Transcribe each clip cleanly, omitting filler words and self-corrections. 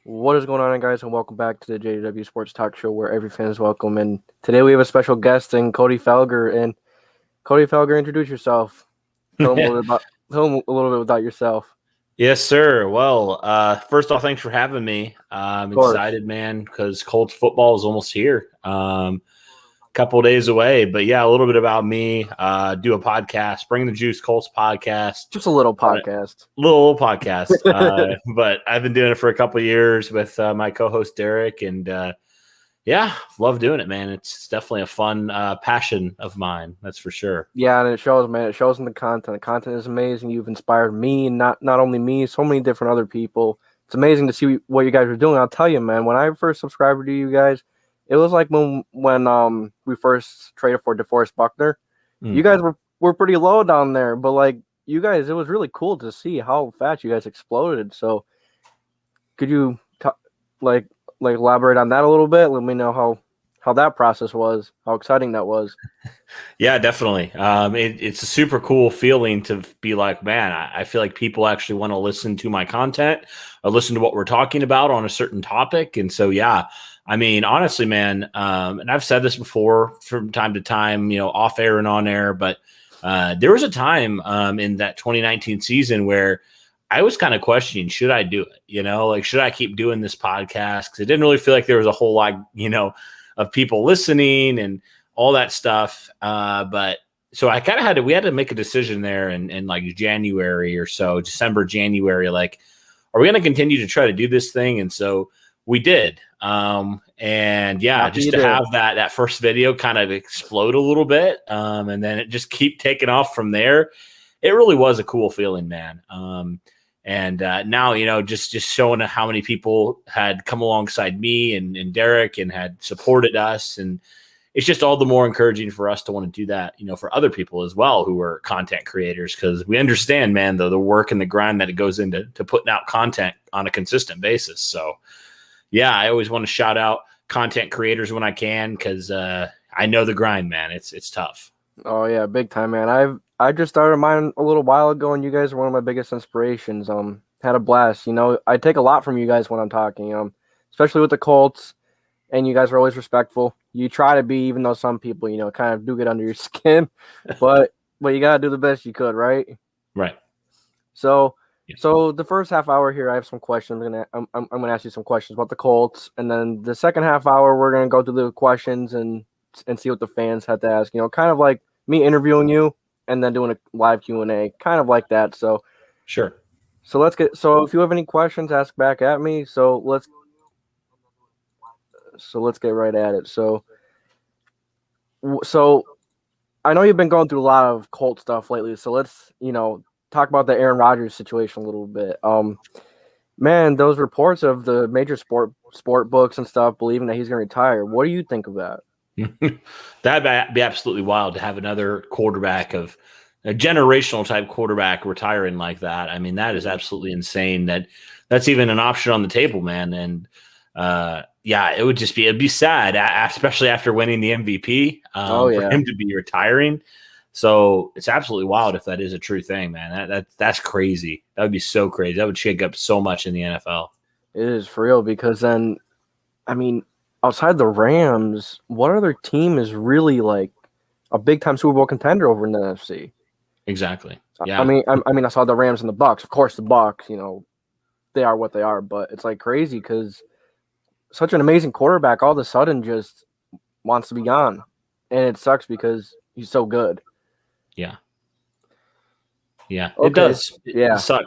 What is going on, guys, and welcome back to the JW Sports Talk Show, where every fan is welcome. And today we have a special guest in Cody Felger. And Cody Felger, introduce yourself. Tell him a little bit about yourself. Yes, sir. Well, first off, thanks for having me. I'm Of course. excited, man, because Colts football is almost here. A couple of days away, but yeah, a little bit about me. Do a podcast, Bring the Juice Colts podcast. Just a little On a podcast. little podcast, but I've been doing it for a couple of years with my co-host Derek, and yeah, love doing it, man. It's definitely a fun passion of mine. That's for sure. Yeah, and it shows, man. It shows in the content. The content is amazing. You've inspired me, and not only me, so many different other people. It's amazing to see what you guys are doing. I'll tell you, man. When I first subscribed to you guys, it was like when we first traded for DeForest Buckner. Mm. You guys were pretty low down there, but like you guys, it was really cool to see how fast you guys exploded. So, could you like elaborate on that a little bit? Let me know how that process was, how exciting that was. Yeah, definitely. It's a super cool feeling to be like, man, I feel like people actually want to listen to my content or listen to what we're talking about on a certain topic. And so, yeah, I mean, honestly, man, and I've said this before from time to time, off air and on air, but there was a time in that 2019 season where I was kind of questioning, should I do it? Like, should I keep doing this podcast? Because it didn't really feel like there was a whole lot, of people listening and all that stuff. But so I kind of we had to make a decision there in like January or so, December, January, like, are we going to continue to try to do this thing? And so we did. And yeah, just to have that first video kind of explode a little bit. And then it just keep taking off from there. It really was a cool feeling, man. And now, just showing how many people had come alongside me and Derek and had supported us. And it's just all the more encouraging for us to want to do that, for other people as well who are content creators, because we understand, man, the work and the grind that it goes into putting out content on a consistent basis. So, yeah, I always want to shout out content creators when I can, because I know the grind, man. It's tough. Oh yeah, big time, man. I just started mine a little while ago, and you guys are one of my biggest inspirations. Had a blast. I take a lot from you guys when I'm talking. Especially with the Colts, and you guys are always respectful. You try to be, even though some people, kind of do get under your skin, but you gotta do the best you could, right? Right. So, Yeah. so the first half hour here, I have some questions. I'm gonna ask you some questions about the Colts, and then the second half hour, we're gonna go through the questions and see what the fans had to ask. Kind of like me interviewing you and then doing a live Q&A, kind of like that. So Sure. So if you have any questions, ask back at me. So let's get right at it. So I know you've been going through a lot of Colt stuff lately. So let's, talk about the Aaron Rodgers situation a little bit. Man, those reports of the major sport books and stuff believing that he's going to retire. What do you think of that? That'd be absolutely wild to have another quarterback of a generational type quarterback retiring like that. I mean, that is absolutely insane that's even an option on the table, man. And yeah, it'd be sad, especially after winning the MVP, for him to be retiring. So it's absolutely wild if that is a true thing, man. That's crazy. That would be so crazy. That would shake up so much in the NFL. It is for real, because then, I mean, outside the Rams, what other team is really like a big time Super Bowl contender over in the NFC? Exactly. Yeah. I mean, I saw the Rams and the Bucks. Of course, the Bucks, they are what they are, but it's like crazy because such an amazing quarterback all of a sudden just wants to be gone, and it sucks because he's so good. Yeah. Yeah. Okay. It does. It sucks.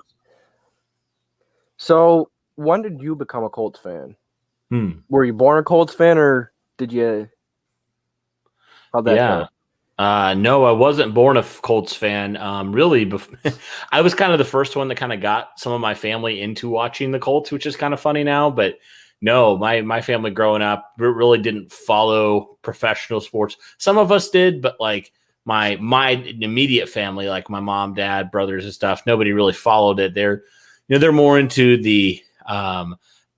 So when did you become a Colts fan? Were you born a Colts fan, or did you? How'd that go? No, I wasn't born a Colts fan. Really, I was kind of the first one that kind of got some of my family into watching the Colts, which is kind of funny now. But no, my family growing up really didn't follow professional sports. Some of us did, but like my immediate family, like my mom, dad, brothers, and stuff, nobody really followed it. They're more into the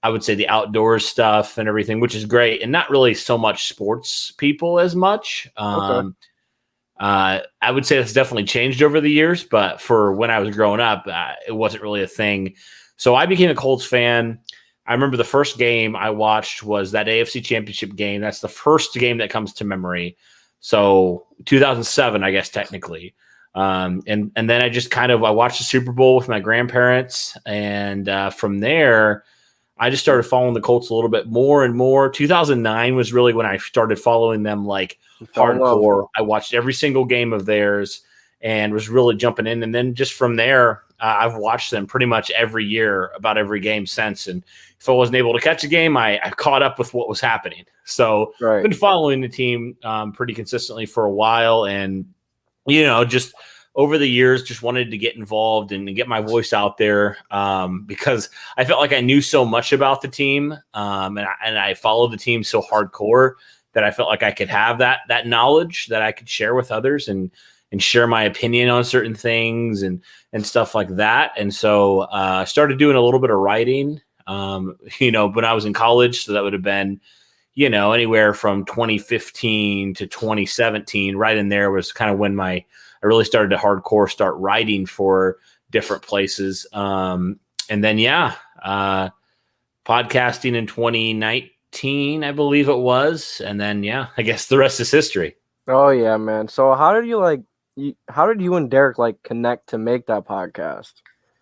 I would say the outdoors stuff and everything, which is great, and not really so much sports people as much. Okay. I would say that's definitely changed over the years, but for when I was growing up, it wasn't really a thing. So I became a Colts fan. I remember the first game I watched was that AFC Championship game. That's the first game that comes to memory. So 2007, I guess technically. And then I watched the Super Bowl with my grandparents, and from there, I just started following the Colts a little bit more and more. 2009 was really when I started following them like hardcore. I watched every single game of theirs and was really jumping in. And then just from there, I've watched them pretty much every year, about every game since. And if I wasn't able to catch a game, I caught up with what was happening. So I've been following the team pretty consistently for a while. And, just over the years, just wanted to get involved and get my voice out there because I felt like I knew so much about the team and I followed the team so hardcore that I felt like I could have that knowledge that I could share with others and share my opinion on certain things and stuff like that. And so I started doing a little bit of writing, when I was in college. So that would have been, anywhere from 2015 to 2017. Right in there was kind of when I really started to hardcore start writing for different places. And then, podcasting in 2019, I believe it was. And then, I guess the rest is history. Oh yeah, man. So how did you and Derek connect to make that podcast?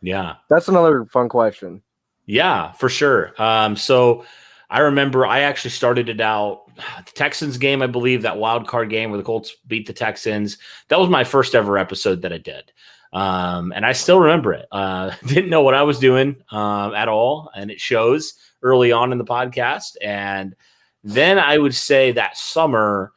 Yeah. That's another fun question. Yeah, for sure. So I remember I actually started it out the Texans game, I believe, that wild card game where the Colts beat the Texans. That was my first ever episode that I did. And I still remember it. Didn't know what I was doing at all. And it shows early on in the podcast. And then I would say that summer,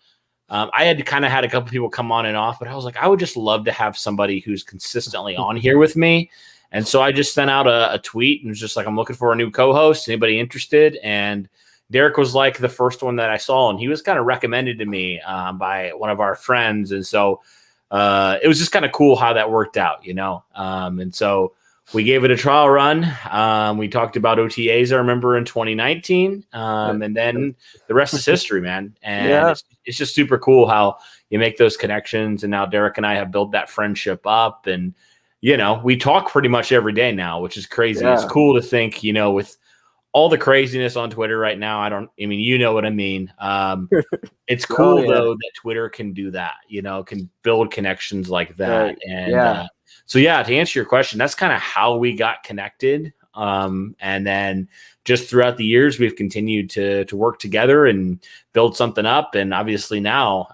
I had had a couple people come on and off, but I was like, I would just love to have somebody who's consistently on here with me. And so I just sent out a tweet and was just like, I'm looking for a new co-host. Anybody interested? And Derek was like the first one that I saw, and he was kind of recommended to me by one of our friends. And so it was just kind of cool how that worked out, and so we gave it a trial run. We talked about OTAs, I remember, in 2019. And then the rest is history, man. And it's just super cool how you make those connections. And now Derek and I have built that friendship up. And, we talk pretty much every day now, which is crazy. Yeah. It's cool to think, with all the craziness on Twitter right now. You know what I mean? It's cool, though, that Twitter can do that, can build connections like that. Right. And so, to answer your question, that's kind of how we got connected. And then just throughout the years, we've continued to work together and build something up. And obviously now,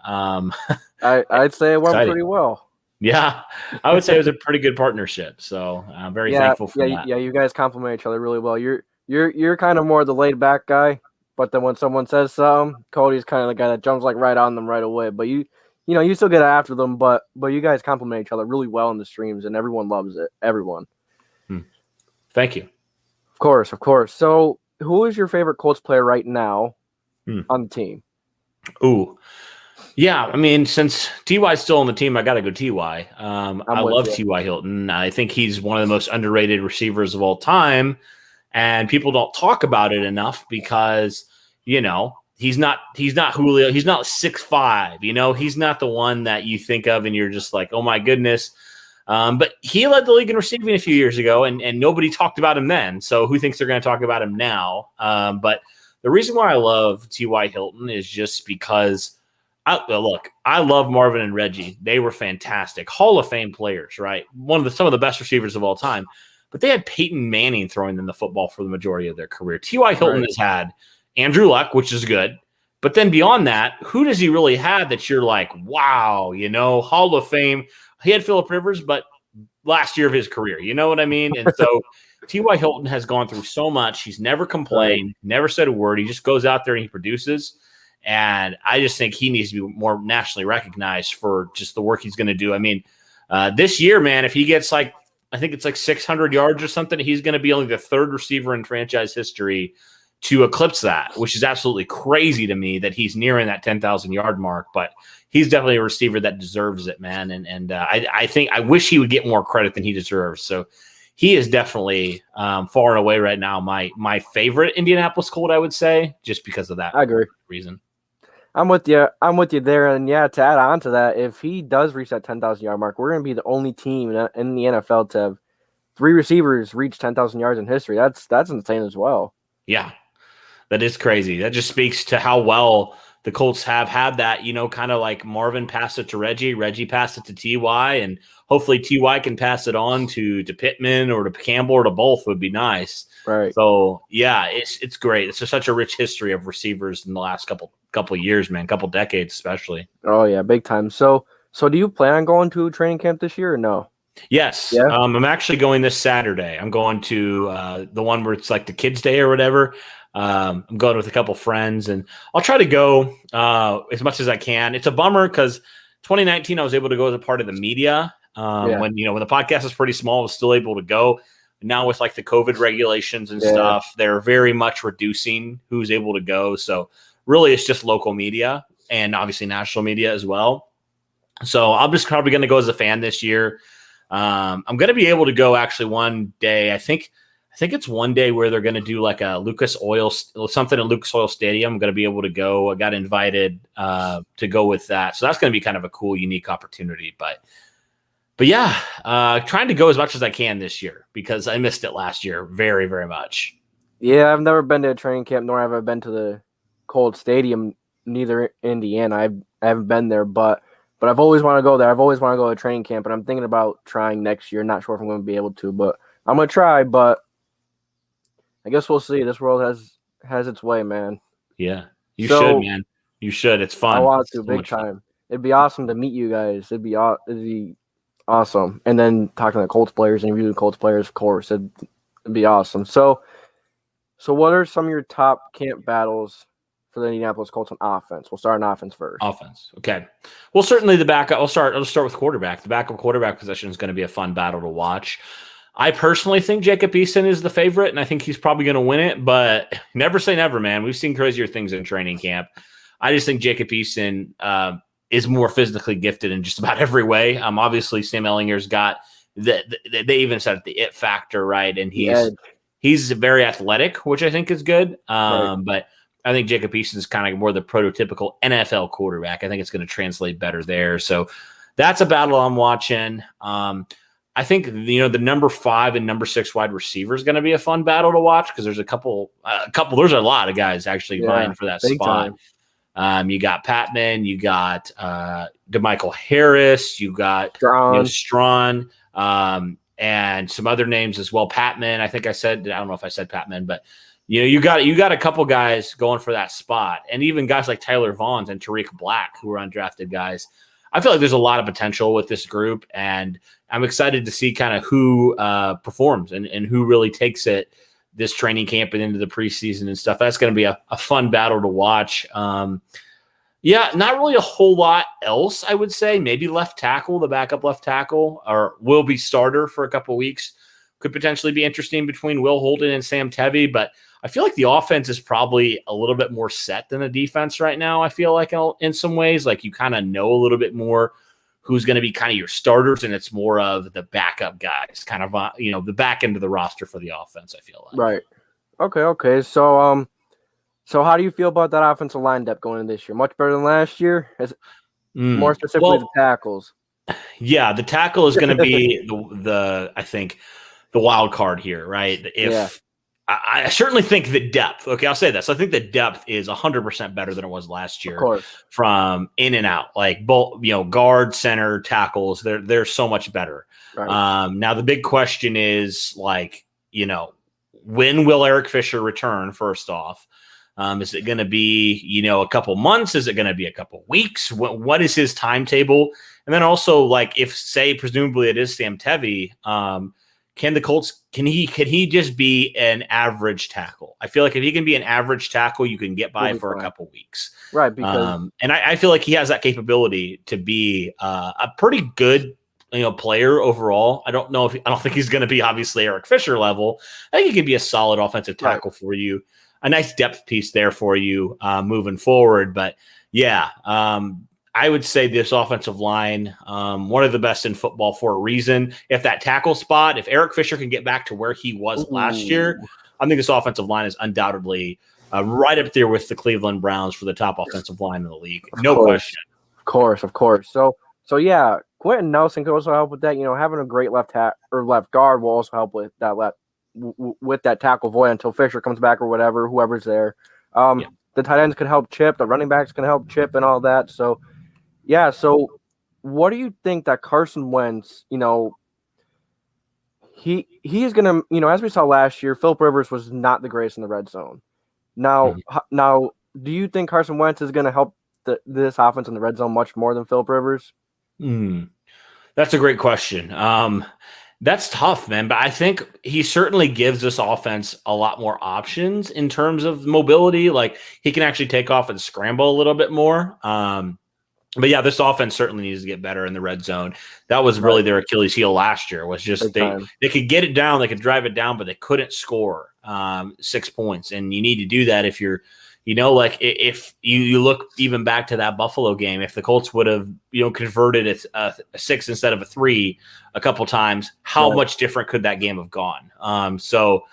I'd say it went pretty well. Yeah, I would say it was a pretty good partnership. So I'm very thankful for that. Yeah, you guys complement each other really well. You're kind of more the laid back guy, but then when someone says something, Cody's kind of the guy that jumps right on them right away. But you still get after them, but you guys complement each other really well in the streams, and everyone loves it. Everyone. Thank you. Of course. So, who is your favorite Colts player right now on the team? Ooh. Yeah, since T.Y.'s still on the team, I got to go T.Y. I love T.Y. Hilton. I think he's one of the most underrated receivers of all time, and people don't talk about it enough because, he's not Julio. He's not 6'5", he's not the one that you think of and you're just like, oh my goodness. But he led the league in receiving a few years ago, and nobody talked about him then. So who thinks they're going to talk about him now? But the reason why I love T.Y. Hilton is just because I love Marvin and Reggie. They were fantastic. Hall of Fame players, right? Some of the best receivers of all time. But they had Peyton Manning throwing them the football for the majority of their career. T.Y. Hilton has had Andrew Luck, which is good. But then beyond that, who does he really have that you're like, wow, Hall of Fame? He had Phillip Rivers, but last year of his career. You know what I mean? And so T.Y. Hilton has gone through so much. He's never complained, never said a word. He just goes out there and he produces. And I just think he needs to be more nationally recognized for just the work he's going to do. This year, man, if he gets I think it's 600 yards or something, he's going to be only the third receiver in franchise history to eclipse that, which is absolutely crazy to me that he's nearing that 10,000 yard mark. But he's definitely a receiver that deserves it, man. And I think I wish he would get more credit than he deserves. So he is definitely far and away right now my favorite Indianapolis Colt, I would say, just because of that I agree. reason. I'm with you there. And to add on to that, if he does reach that 10,000 yard mark, we're going to be the only team in the NFL to have 3 receivers reach 10,000 yards in history. That's insane as well. Yeah, that is crazy. That just speaks to how well the Colts have had that, kind of like Marvin passed it to Reggie passed it to TY, and hopefully TY can pass it on to Pittman or to Campbell or to both would be nice. Right. So yeah, it's great. It's just such a rich history of receivers in the last couple years, man, couple decades especially. Oh yeah, big time. So do you plan on going to training camp this year or no? Yes, Yeah. I'm actually going this Saturday. I'm going to the one where it's like the kids' day or whatever. I'm going with a couple friends, and I'll try to go as much as I can. It's a bummer because 2019 I was able to go as a part of the media. Yeah. When the podcast is pretty small, I was still able to go. Now with like the COVID regulations and Yeah. stuff, they're very much reducing who's able to go. So really, it's just local media and obviously national media as well. So I'm just probably going to go as a fan this year. I'm going to be able to go actually one day. I think it's one day where they're going to do like a something at Lucas Oil Stadium. I'm going to be able to go. I got invited to go with that. So that's going to be kind of a cool, unique opportunity. But yeah, trying to go as much as I can this year because I missed it last year very, very much. Yeah, I've never been to a training camp, nor have I been to the Colts Stadium, neither Indiana. I haven't been there, but I've always wanted to go there. I've always wanted to go to training camp, and I'm thinking about trying next year. Not sure if I'm going to be able to, but I'm going to try. But I guess we'll see. This world has its way, man. Yeah, you So should, man. You should. It's fun. I want It's to so big much fun. time. It'd be awesome to meet you guys. It'd be awesome. And then talking to the Colts players, interviewing the Colts players, of course. It'd be awesome. So what are some of your top camp battles for the Indianapolis Colts on offense? We'll start on offense first. Offense. Okay. Well, certainly the backup. I'll start with quarterback. The backup quarterback position is going to be a fun battle to watch. I personally think Jacob Eason is the favorite, and I think he's probably going to win it, but never say never, man. We've seen crazier things in training camp. I just think Jacob Eason is more physically gifted in just about every way. Obviously, Sam Ellinger's got they even said the it factor, right? And he's very athletic, which I think is good. Right. But I think Jacob Eason is kind of more the prototypical NFL quarterback. I think it's going to translate better there. So that's a battle I'm watching. I think the number 5 and number 6 wide receiver is going to be a fun battle to watch because there's a couple. There's a lot of guys actually vying for that spot. You got Patman, you got DeMichael Harris, you got Strawn, and some other names as well. Patman, I don't know if I said Patman, but you got a couple guys going for that spot, and even guys like Tyler Vaughn and Tariq Black who are undrafted guys. I feel like there's a lot of potential with this group, and I'm excited to see kind of who performs and who really takes it this training camp and into the preseason and stuff. That's going to be a fun battle to watch. Yeah, not really a whole lot else, I would say. Maybe left tackle, the backup left tackle, or will be starter for a couple of weeks. Could potentially be interesting between Will Holden and Sam Tevy, but I feel like the offense is probably a little bit more set than the defense right now. I feel like in some ways, like you kind of know a little bit more who's going to be kind of your starters, and it's more of the backup guys, kind of the back end of the roster for the offense. I feel like. Right. Okay. So how do you feel about that offensive line depth going into this year? Much better than last year? More specifically, the tackles. Yeah, the tackle is going to be I think the wild card here, right? I certainly think the depth. Okay, I'll say this. I think the depth is 100% better than it was last year. Of course. From in and out, like both, guard, center, tackles. They're so much better. Right. Now the big question is when will Eric Fisher return? First off, is it going to be a couple months? Is it going to be a couple weeks? What is his timetable? And then also, like, if presumably it is Sam Tevy. Can the Colts, can he just be an average tackle? I feel like if he can be an average tackle, you can get by for a couple weeks. Right. Because and I feel like he has that capability to be a pretty good, player overall. I don't think he's going to be obviously Eric Fisher level. I think he can be a solid offensive tackle for you. A nice depth piece there for you moving forward. But yeah, I would say this offensive line, one of the best in football for a reason. If that tackle spot, if Eric Fisher can get back to where he was last year, I think this offensive line is undoubtedly right up there with the Cleveland Browns for the top offensive line in the league. No question. Of course. So yeah, Quentin Nelson could also help with that. Having a great left guard will also help with that left with that tackle void until Fisher comes back or whatever, whoever's there. Yeah. The tight ends could help chip, the running backs can help chip and all that. So, yeah. So, what do you think that Carson Wentz, he's gonna, as we saw last year, Philip Rivers was not the greatest in the red zone. Now, Mhm. now, do you think Carson Wentz is gonna help this offense in the red zone much more than Philip Rivers? That's a great question. That's tough, man. But I think he certainly gives this offense a lot more options in terms of mobility. Like he can actually take off and scramble a little bit more. But yeah, this offense certainly needs to get better in the red zone. That was really Right. their Achilles heel last year. Was just Big time. they could get it down, they could drive it down, but they couldn't score 6 points. And you need to do that if you're, like if you look even back to that Buffalo game, if the Colts would have converted it a 6 instead of a 3 a couple times, how Right. much different could that game have gone? So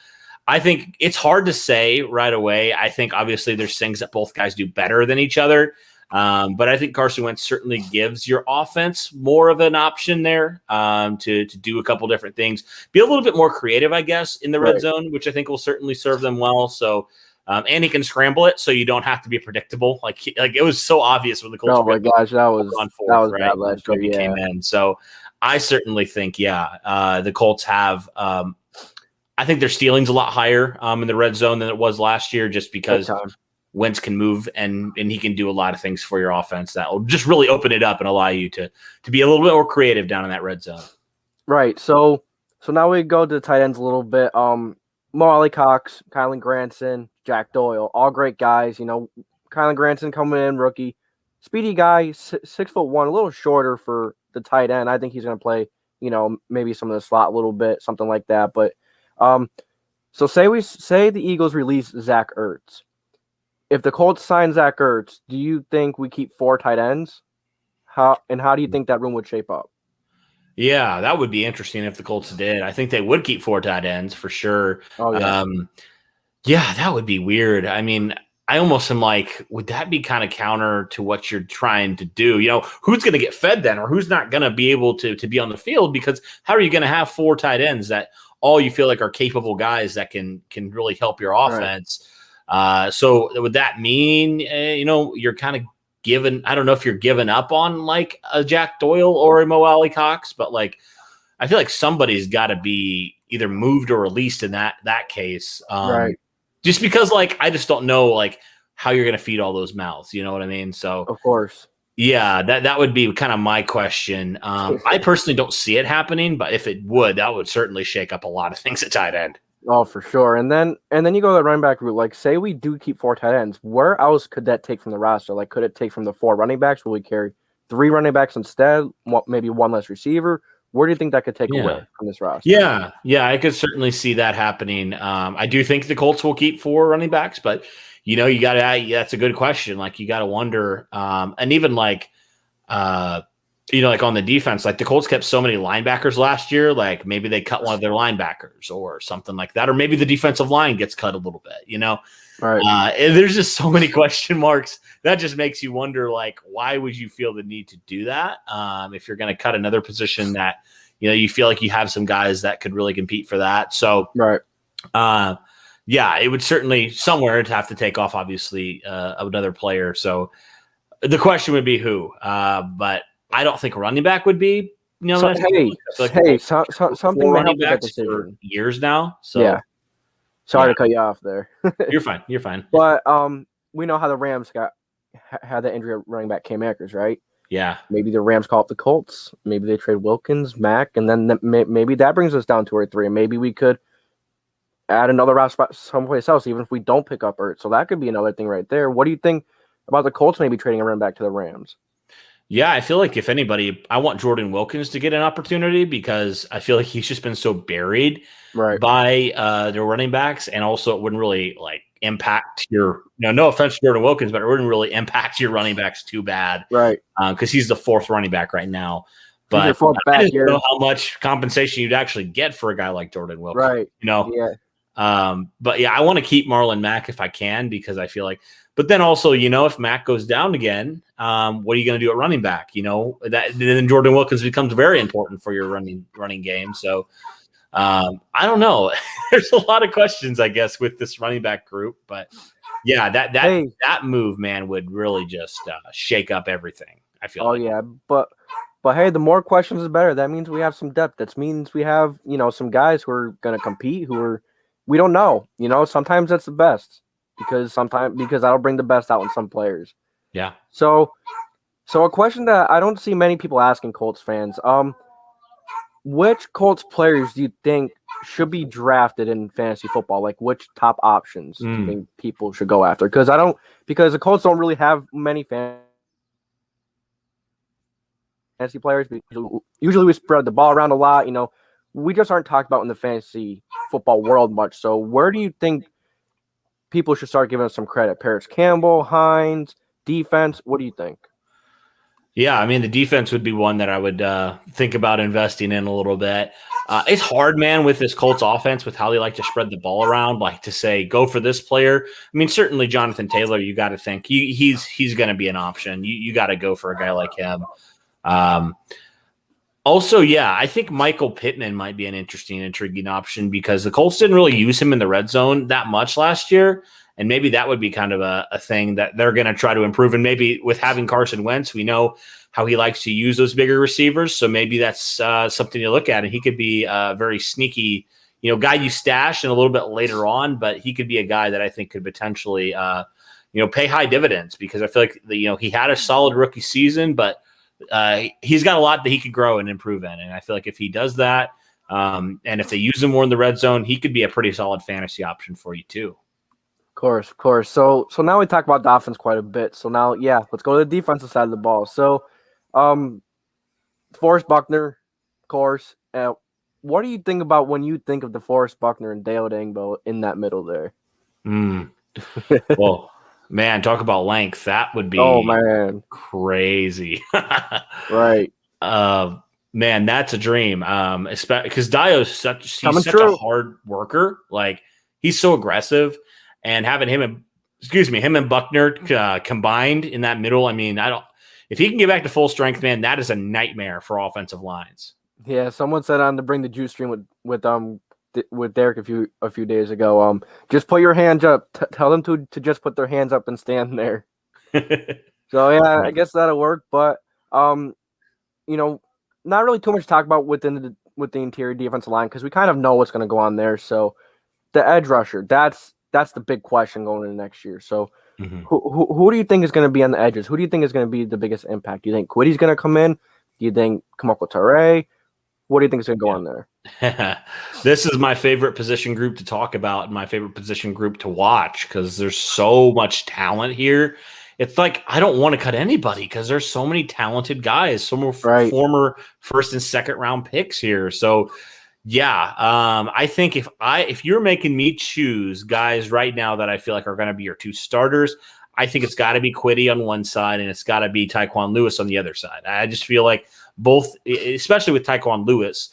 I think it's hard to say right away. I think obviously there's things that both guys do better than each other. But I think Carson Wentz certainly gives your offense more of an option there to do a couple different things, be a little bit more creative, I guess, in the red Right. zone, which I think will certainly serve them well. So, and he can scramble it, so you don't have to be predictable. Like it was so obvious when the Colts Oh were my gosh, that on that fourth, was right? bad When last year. Kobe came Yeah. in. So I certainly think, the Colts have. I think their ceiling's a lot higher in the red zone than it was last year, just Big because time. Wentz can move and he can do a lot of things for your offense that will just really open it up and allow you to be a little bit more creative down in that red zone. Right. So now we go to the tight ends a little bit. Mo Alley Cox, Kylan Granson, Jack Doyle, all great guys. Kylan Granson coming in, rookie, speedy guy, 6'1", a little shorter for the tight end. I think he's going to play, maybe some of the slot a little bit, something like that. But, so say the Eagles release Zach Ertz. If the Colts sign Zach Ertz, do you think we keep 4 tight ends? How do you think that room would shape up? Yeah, that would be interesting if the Colts did. I think they would keep 4 tight ends for sure. Oh yeah, Yeah, that would be weird. I mean, I almost am like, would that be kind of counter to what you're trying to do? Who's going to get fed then, or who's not going to be able to be on the field? Because how are you going to have 4 tight ends that all you feel like are capable guys that can really help your right. offense? So would that mean you're kind of given? I don't know if you're giving up on like a Jack Doyle or a Mo Alley Cox, but like I feel like somebody's got to be either moved or released in that case. Right. Just because, like, I just don't know, like, how you're going to feed all those mouths. You know what I mean? So, Of course. yeah, that would be kind of my question. I personally don't see it happening, but if it would, that would certainly shake up a lot of things at tight end. Oh, for sure. And then you go to the running back route. Like, say we do keep 4 tight ends, where else could that take from the roster? Like, could it take from the 4 running backs? Will we carry 3 running backs instead? Maybe 1 less receiver? Where do you think that could take away from this roster? Yeah, I could certainly see that happening. I do think the Colts will keep 4 running backs, but you got to. That's a good question. Like you got to wonder, and even like, like on the defense, like the Colts kept so many linebackers last year. Like maybe they cut one of their linebackers or something like that, or maybe the defensive line gets cut a little bit. Right. And there's just so many question marks that just makes you wonder, like, why would you feel the need to do that? If you're going to cut another position that, you feel like you have some guys that could really compete for that. So, Right. yeah, it would certainly somewhere to have to take off, obviously, another player. So the question would be who, but I don't think running back would be, So, something may running help with that backs for decision. years now. So Yeah. Sorry yeah. to cut you off there. You're fine. But we know how the Rams had that injury at running back Cam Akers, right? Yeah. Maybe the Rams call up the Colts. Maybe they trade Wilkins, Mack, and then maybe that brings us down 2 or 3. And maybe we could add another route spot someplace else, even if we don't pick up Ertz. So that could be another thing right there. What do you think about the Colts maybe trading a running back to the Rams? Yeah, I feel like if anybody, I want Jordan Wilkins to get an opportunity because I feel like he's just been so buried Right. by their running backs, and also it wouldn't really like impact your. No offense to Jordan Wilkins, but it wouldn't really impact your running backs too bad, Right. Because he's the 4th running back right now. He's your But 4th I back just here. don't know how much compensation you'd actually get for a guy like Jordan Wilkins. Right. Yeah. But yeah, I want to keep Marlon Mack if I can because I feel like. But then also, if Mack goes down again, what are you going to do at running back? That then Jordan Wilkins becomes very important for your running game. So I don't know. There's a lot of questions, I guess, with this running back group, but yeah, that move, man, would really just shake up everything. I feel like. Yeah, but hey, the more questions is better. That means we have some depth. That means we have some guys who are gonna compete we don't know. Sometimes that's the best because that'll bring the best out in some players. Yeah. So a question that I don't see many people asking Colts fans. Which Colts players do you think should be drafted in fantasy football? Like, which top options do you think people should go after? Because the Colts don't really have many fantasy players. Usually we spread the ball around a lot. We just aren't talked about in the fantasy football world much. So where do you think people should start giving us some credit? Paris Campbell, Hines, defense. What do you think? Yeah, I mean, the defense would be one that I would think about investing in a little bit. It's hard, man, with this Colts offense, with how they like to spread the ball around, like to say, go for this player. I mean, certainly Jonathan Taylor, you got to think he's going to be an option. You got to go for a guy like him. Also, yeah, I think Michael Pittman might be an intriguing option because the Colts didn't really use him in the red zone that much last year. And maybe that would be kind of a thing that they're going to try to improve. And maybe with having Carson Wentz, we know how he likes to use those bigger receivers. So maybe that's something to look at. And he could be a very sneaky, guy you stash and a little bit later on. But he could be a guy that I think could potentially, pay high dividends because I feel like, he had a solid rookie season, but he's got a lot that he could grow and improve in. And I feel like if he does that, and if they use him more in the red zone, he could be a pretty solid fantasy option for you too. Of course. So now we talk about the offense quite a bit. So now, let's go to the defensive side of the ball. So, Forrest Buckner, of course. What do you think about when you think of DeForest Buckner and Dale Dangbo in that middle there? Well, man, talk about length. That would be crazy. Right. Man, that's a dream. Because Dio's such a hard worker. Like, he's so aggressive. And having him and Buckner combined in that middle, I mean, if he can get back to full strength, man, that is a nightmare for offensive lines. Yeah, someone said on to bring the juice stream with Derek a few days ago. Just put your hands up. Tell them to just put their hands up and stand there. So yeah, I guess that'll work. But not really too much to talk about with the interior defensive line because we kind of know what's going to go on there. So the edge rusher, that's the big question going into next year. So who do you think is going to be on the edges? Who do you think is going to be the biggest impact? Do you think Quiddy's going to come in? Do you think Kamoko Toure? What do you think is going to go on there? This is my favorite position group to talk about and my favorite position group to watch because there's so much talent here. It's like I don't want to cut anybody because there's so many talented guys, so many former first and second round picks here. So yeah, I think if you're making me choose guys right now that I feel like are going to be your two starters, I think it's got to be Quiddy on one side and it's got to be Tyquan Lewis on the other side. I just feel like both, especially with Tyquan Lewis,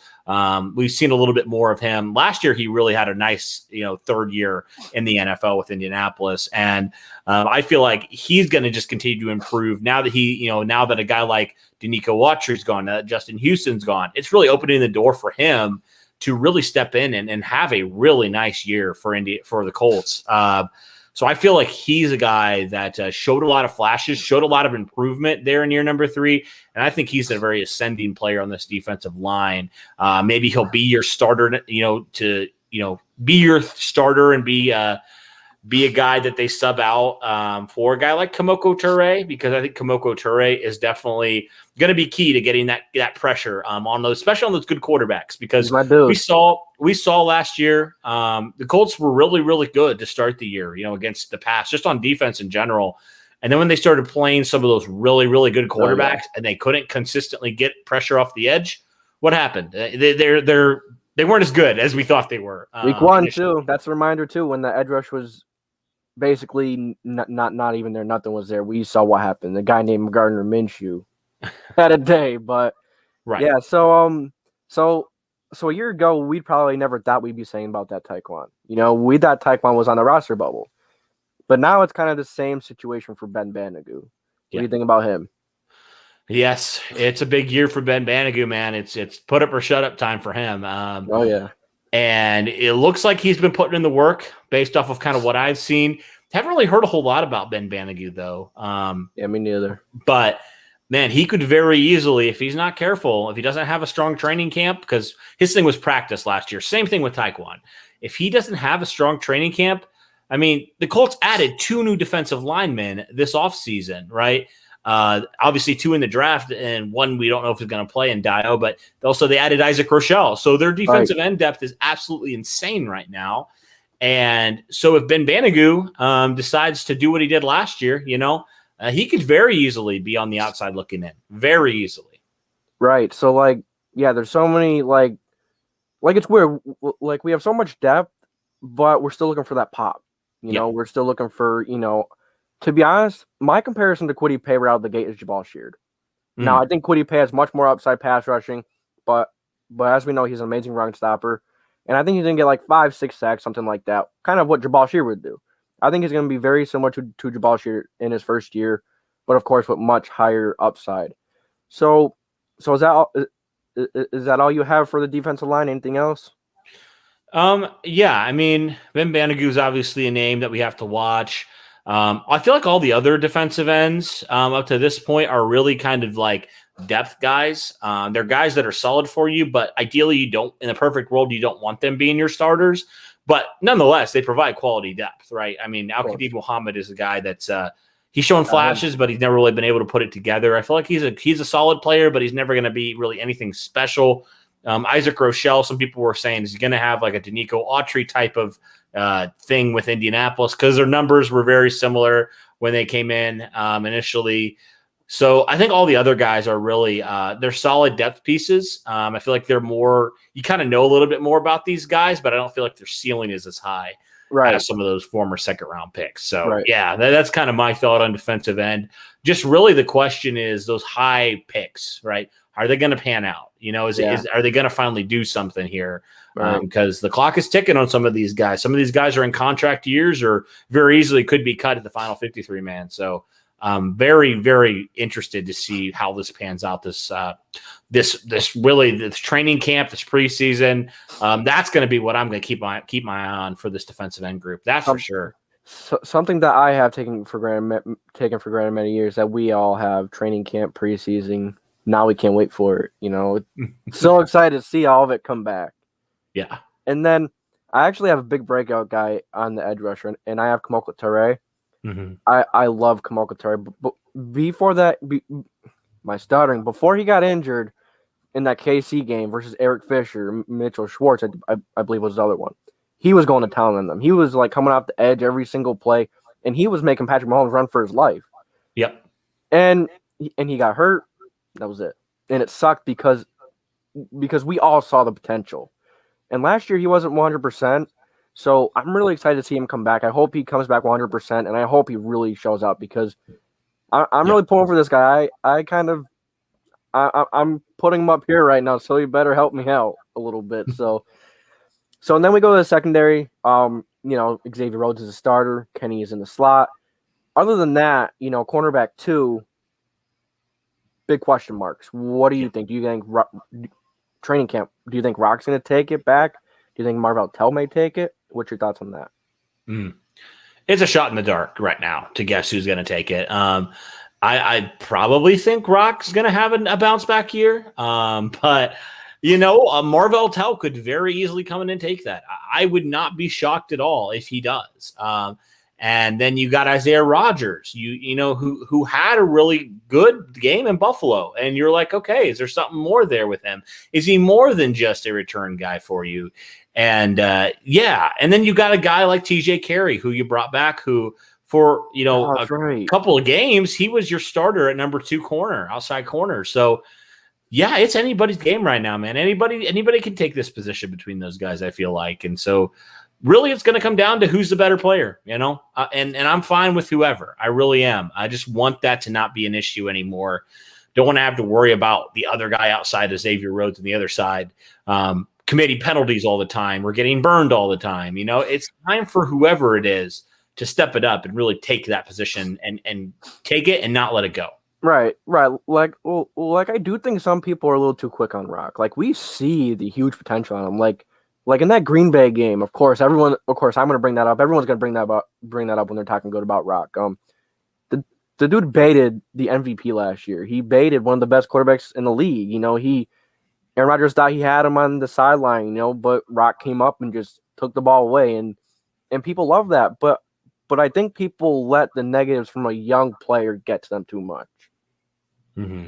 we've seen a little bit more of him. Last year, he really had a nice, third year in the NFL with Indianapolis, and I feel like he's going to just continue to improve now that now that a guy like Danico Autry's gone, Justin Houston's gone. It's really opening the door for him to really step in and have a really nice year for the Colts. So I feel like he's a guy that showed a lot of flashes, showed a lot of improvement there in year number 3. And I think he's a very ascending player on this defensive line. Maybe he'll be your starter, be your starter and be a guy that they sub out for a guy like Kamoko Toure, because I think Kamoko Toure is definitely going to be key to getting that pressure on those, especially on those good quarterbacks. Because we saw last year the Colts were really, really good to start the year, against the pass, just on defense in general. And then when they started playing some of those really, really good quarterbacks and they couldn't consistently get pressure off the edge, what happened? They weren't as good as we thought they were. Week 1 too. That's a reminder too. When the edge rush was basically not even there, nothing was there. We saw what happened. The guy named Gardner Minshew had a day, but yeah. So a year ago, we probably never thought we'd be saying about that Tyquan. We thought Tyquan was on the roster bubble, but now it's kind of the same situation for Ben Banigou. What do you think about him? Yes, it's a big year for Ben Banigou, man. It's put up or shut up time for him. Oh yeah. And it looks like he's been putting in the work based off of kind of what I've seen. Haven't really heard a whole lot about Ben Banigou, though. Yeah, me neither. But man, he could very easily, if he's not careful, if he doesn't have a strong training camp, because his thing was practice last year. Same thing with Taekwon. If he doesn't have a strong training camp, I mean, the Colts added 2 new defensive linemen this offseason, right? Obviously 2 in the draft, and 1 we don't know if he's going to play in Dio, but also they added Isaac Rochelle. So their defensive end depth is absolutely insane right now. And so if Ben Banigou decides to do what he did last year, he could very easily be on the outside looking in. Very easily. Right. So, there's so many, it's weird. Like, we have so much depth, but we're still looking for that pop. We're still looking for, to be honest, my comparison to Kwity Paye right out of the gate is Jabal Sheard. Now, I think Kwity Paye has much more upside pass rushing, but as we know, he's an amazing run stopper. And I think he's going to get like 5-6 sacks, something like that. Kind of what Jabal Sheard would do. I think he's going to be very similar to Jabal Sheard in his first year, but of course with much higher upside. So is that all you have for the defensive line? Anything else? Yeah, I mean, Ben Banigou is obviously a name that we have to watch. I feel like all the other defensive ends up to this point are really kind of like depth guys. They're guys that are solid for you, but ideally you don't, in a perfect world, you don't want them being your starters. But nonetheless, they provide quality depth, right? I mean, Al-Khalid Muhammad is a guy that's he's shown flashes, but he's never really been able to put it together. I feel like he's a solid player, but he's never going to be really anything special. Isaac Rochelle, some people were saying, is going to have like a Danico Autry type of thing with Indianapolis because their numbers were very similar when they came in initially. So I think all the other guys are really they're solid depth pieces. I feel like they're more, you kind of know a little bit more about these guys, but I don't feel like their ceiling is as high as some of those former second round picks. So yeah, that's kind of my thought on defensive end. Just really the question is those high picks, right? Are they going to pan out? Are they going to finally do something here? Because the clock is ticking on some of these guys. Some of these guys are in contract years or very easily could be cut at the final 53 man. So I'm very, very interested to see how this pans out. This training camp, this preseason. That's going to be what I'm going to keep my eye on for this defensive end group. That's for sure. Something that I have taken for granted many years, that we all have training camp, preseason. Now we can't wait for it. So excited to see all of it come back. Yeah. And then I actually have a big breakout guy on the edge rusher, and I have Kamoka Ture. Mm-hmm. I love Kamoka Ture. But before that, before he got injured in that KC game versus Eric Fisher, Mitchell Schwartz, I believe was the other one, he was going to town on them. He was like coming off the edge every single play, and he was making Patrick Mahomes run for his life. Yep. And he got hurt. That was it. And it sucked because we all saw the potential. And last year he wasn't 100%. So I'm really excited to see him come back. I hope he comes back 100%, and I hope he really shows up because I'm really pulling for this guy. I'm putting him up here right now, so he better help me out a little bit. So and then we go to the secondary. Xavier Rhodes is a starter. Kenny is in the slot. Other than that, cornerback 2, big question marks. What do you think? Do you think training camp? Do you think Rock's going to take it back? Do you think Marvell Tell may take it? What's your thoughts on that? It's a shot in the dark right now to guess who's going to take it. I probably think Rock's going to have a bounce back year. But Marvell Tell could very easily come in and take that. I would not be shocked at all if he does. And then you got Isaiah Rodgers, who had a really good game in Buffalo. And you're like, okay, is there something more there with him? Is he more than just a return guy for you? And and then you got a guy like TJ Carey, who you brought back, who for couple of games he was your starter at number 2 corner, outside corner. So yeah, it's anybody's game right now, man. Anybody can take this position between those guys, I feel like. And so really it's going to come down to who's the better player, and I'm fine with whoever. I really am. I just want that to not be an issue anymore. Don't want to have to worry about the other guy outside of Xavier Rhodes on the other side. Committee penalties all the time. We're getting burned all the time. It's time for whoever it is to step it up and really take that position and take it and not let it go. Right. Like I do think some people are a little too quick on Rock. Like, we see the huge potential on him. Like Like in that Green Bay game, of course, I'm going to bring that up. Everyone's going to bring that up when they're talking good about Rock. The dude baited the MVP last year. He baited one of the best quarterbacks in the league. Aaron Rodgers thought he had him on the sideline, but Rock came up and just took the ball away, and people love that. But I think people let the negatives from a young player get to them too much. Mm-hmm.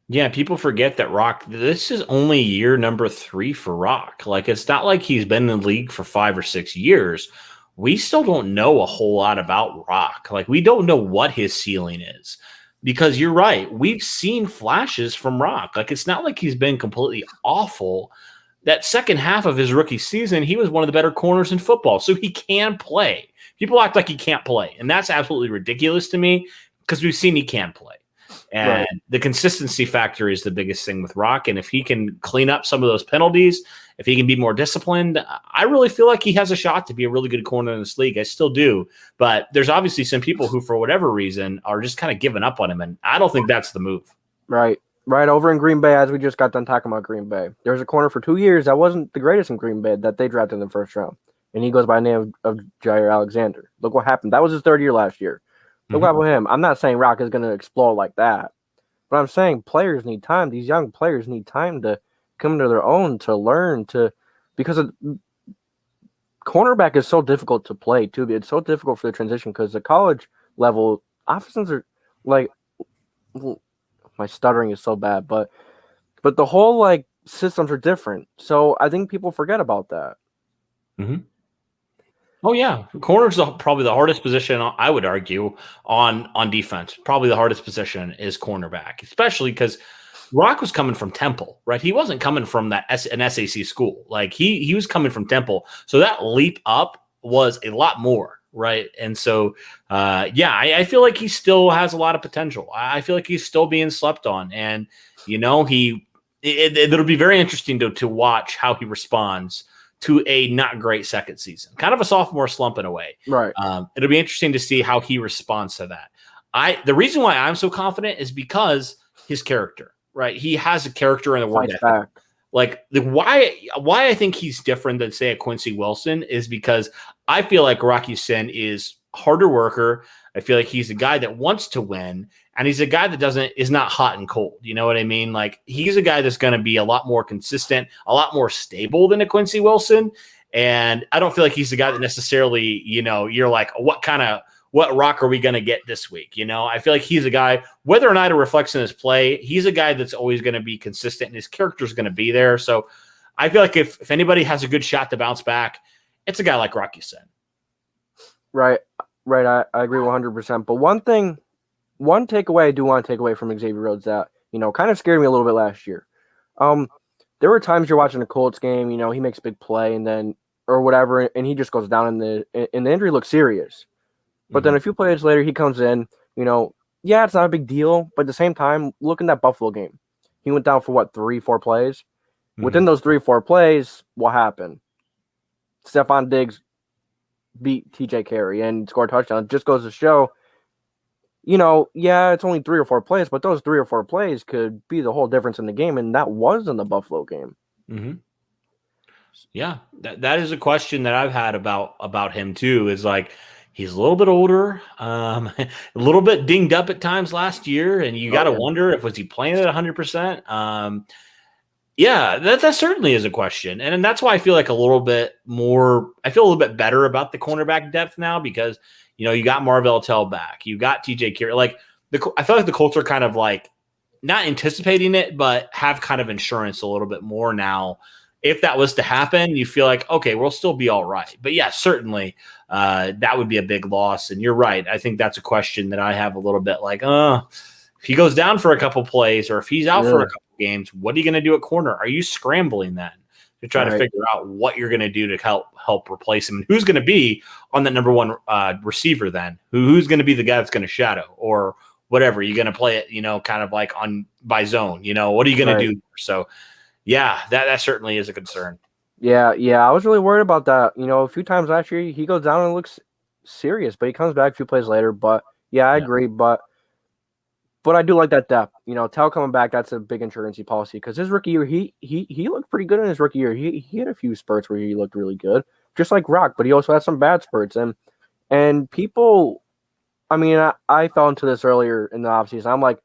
Yeah, people forget that Rock, this is only year number 3 for Rock. Like, it's not like he's been in the league for 5 or 6 years. We still don't know a whole lot about Rock. Like, we don't know what his ceiling is. Because you're right, we've seen flashes from Rock. Like, it's not like he's been completely awful. That second half of his rookie season, he was one of the better corners in football. So he can play. People act like he can't play. And that's absolutely ridiculous to me because we've seen he can play. And Right. the consistency factor is the biggest thing with Rock. And if he can clean up some of those penalties, if he can be more disciplined, I really feel like he has a shot to be a really good corner in this league. I still do. But there's obviously some people who, for whatever reason, are just kind of giving up on him. And I don't think that's the move. Right. Right over in Green Bay, as we just got done talking about Green Bay. There was a corner for 2 years that wasn't the greatest in Green Bay that they drafted in the first round. And he goes by the name of Jair Alexander. Look what happened. That was his third year last year. Look what happened with him. I'm not saying Rock is going to explode like that. But I'm saying players need time. These young players need time to come into their own, to learn, because cornerback is so difficult to play, too. It's so difficult for the transition because the college level offenses are like, my stuttering is so bad, but the whole like systems are different. So I think people forget about that. Mm-hmm. Oh yeah, corner's probably the hardest position, I would argue, on defense. Probably the hardest position is cornerback, especially because Rock was coming from Temple, right? He wasn't coming from an SAC school. Like he was coming from Temple, so that leap up was a lot more, right? And so, I feel like he still has a lot of potential. I feel like he's still being slept on, and it'll be very interesting to watch how he responds to a not great second season, kind of a sophomore slump in a way. Right. It'll be interesting to see how he responds to that. The reason why I'm so confident is because his character, right? He has a character in the work ethic. Like why I think he's different than say a Quincy Wilson is because I feel like Rocky Sin is a harder worker. I feel like he's a guy that wants to win, and he's a guy that is not hot and cold. You know what I mean? Like he's a guy that's going to be a lot more consistent, a lot more stable than a Quincy Wilson. And I don't feel like he's the guy that necessarily, you're like, what Rock are we going to get this week? I feel like he's a guy, whether or not it reflects in his play, he's a guy that's always going to be consistent and his character is going to be there. So I feel like if anybody has a good shot to bounce back, it's a guy like Rocky said. Right. I agree 100%. But one takeaway I do want to take away from Xavier Rhodes that, kind of scared me a little bit last year. There were times you're watching a Colts game, he makes a big play and then, or whatever, and he just goes down and the injury looks serious. But then a few plays later, he comes in, it's not a big deal. But at the same time, look in that Buffalo game. He went down for 3-4 plays. Within those 3-4 plays, what happened? Stephon Diggs beat TJ Carey and scored a touchdown. It just goes to show, it's only 3 or 4 plays, but those 3 or 4 plays could be the whole difference in the game. And that was in the Buffalo game. Mm-hmm. Yeah, that is a question that I've had about him too, is like, he's a little bit older, a little bit dinged up at times last year, and you got to wonder if was he playing at 100%. That certainly is a question, and that's why I feel like a little bit better about the cornerback depth now because you got Marvell Tell back, you got TJ Carey. Like I feel like the Colts are kind of like not anticipating it, but have kind of insurance a little bit more now. If that was to happen, you feel like, okay, we'll still be all right. But yeah, certainly that would be a big loss. And you're right. I think that's a question that I have a little bit like, if he goes down for a couple plays or if he's out for a couple games, what are you going to do at corner? Are you scrambling then to try to figure out what you're going to do to help replace him? Who's going to be on that number one receiver then? Who's going to be the guy that's going to shadow or whatever? You're going to play it, kind of like by zone. What are you going to do? So, yeah, that certainly is a concern. Yeah, I was really worried about that. A few times last year, he goes down and looks serious, but he comes back a few plays later. But, yeah, I agree. But But I do like that depth. Tell coming back, that's a big insurance policy because his rookie year, he looked pretty good in his rookie year. He had a few spurts where he looked really good, just like Rock, but he also had some bad spurts. And people, I mean, I fell into this earlier in the offseason. I'm like,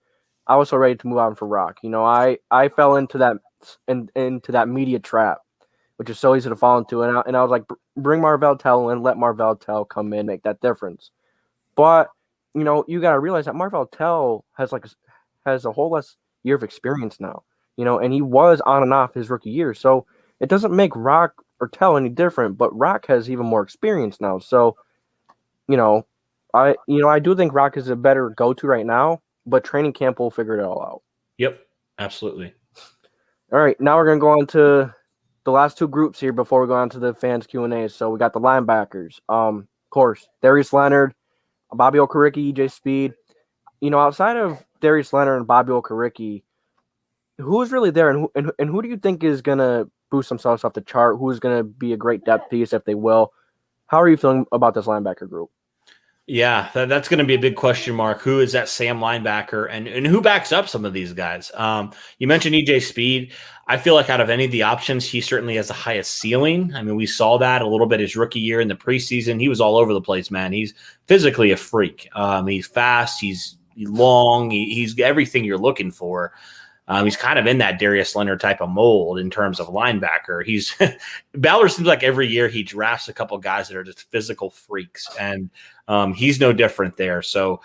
I was so ready to move on for Rock. I fell into into that media trap, which is so easy to fall into. And I was like, bring Marvell Tell and let Marvell Tell come in, make that difference. But you got to realize that Marvell Tell has a whole less year of experience now. And he was on and off his rookie year, so it doesn't make Rock or Tell any different. But Rock has even more experience now, so you know, I do think Rock is a better go-to right now. But training camp will figure it all out. Yep, absolutely. All right, now we're gonna go on to the last two groups here before we go on to the fans Q&A. So we got the linebackers. Of course, Darius Leonard, Bobby Okereke, EJ Speed. Outside of Darius Leonard and Bobby Okereke, who's really there, and who do you think is gonna boost themselves off the chart? Who's gonna be a great depth piece if they will? How are you feeling about this linebacker group? Yeah, that's going to be a big question mark. Who is that Sam linebacker, and who backs up some of these guys? You mentioned EJ Speed. I feel like out of any of the options, he certainly has the highest ceiling. I mean, we saw that a little bit his rookie year in the preseason. He was all over the place, man. He's physically a freak. He's fast. He's long. He's everything you're looking for. He's kind of in that Darius Leonard type of mold in terms of linebacker. Ballard seems like every year he drafts a couple guys that are just physical freaks, and he's no different there. So,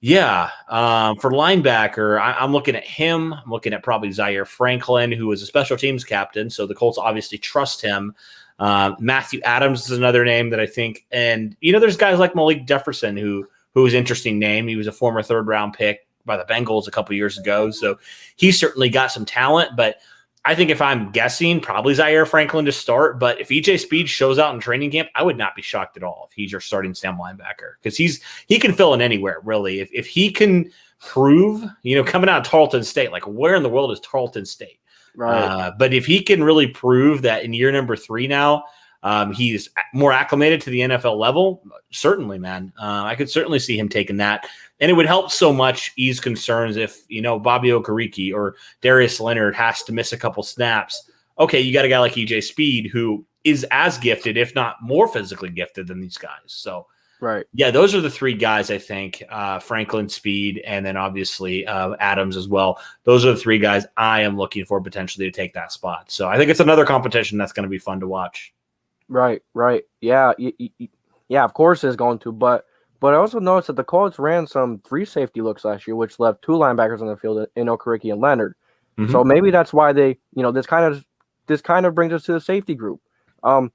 yeah, for linebacker, I'm looking at him. I'm looking at probably Zaire Franklin, who is a special teams captain. So the Colts obviously trust him. Matthew Adams is another name that I think, and there's guys like Malik Jefferson who is an interesting name. He was a former third-round pick by the Bengals a couple years ago. So he's certainly got some talent, but I think if I'm guessing, probably Zaire Franklin to start. But if EJ Speed shows out in training camp, I would not be shocked at all if he's your starting Sam linebacker, because he can fill in anywhere, really. If he can prove, coming out of Tarleton State, like where in the world is Tarleton State? Right. But if he can really prove that in year number 3 now, he's more acclimated to the NFL level, certainly, man. I could certainly see him taking that. And it would help so much ease concerns if, Bobby Okereke or Darius Leonard has to miss a couple snaps. Okay, you got a guy like EJ Speed who is as gifted, if not more physically gifted than these guys. So, right. Yeah, those are the 3 guys, I think, Franklin, Speed, and then obviously Adams as well. Those are the 3 guys I am looking for potentially to take that spot. So I think it's another competition that's going to be fun to watch. Right. Yeah, yeah. Of course, it's going to, but I also noticed that the Colts ran some 3 safety looks last year, which left 2 linebackers on the field in Okereke and Leonard. Mm-hmm. So maybe that's why they, this kind of brings us to the safety group. Sean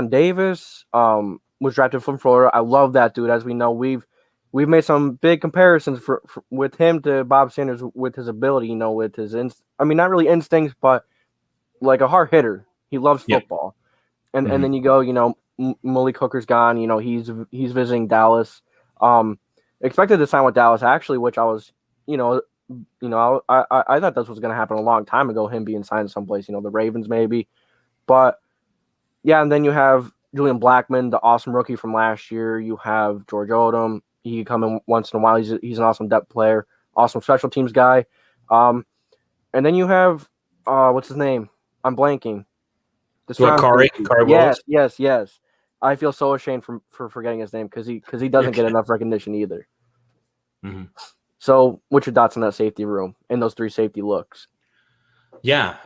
Davis was drafted from Florida. I love that dude. As we know, we've made some big comparisons with him to Bob Sanders with his ability. With his not really instincts, but like a hard hitter. He loves football. And Mm-hmm. and then you go, Malik Hooker's gone. He's visiting Dallas. Expected to sign with Dallas actually, which I was, I thought this was going to happen a long time ago. Him being signed someplace, the Ravens maybe. But yeah, and then you have Julian Blackmon, the awesome rookie from last year. You have George Odom. He can come in once in a while. He's an awesome depth player, awesome special teams guy. And then you have what's his name? I'm blanking. Kari Yes. I feel so ashamed for forgetting his name because he doesn't get enough recognition either. Mm-hmm. So, what's your thoughts on that safety room and those 3 safety looks? Yeah,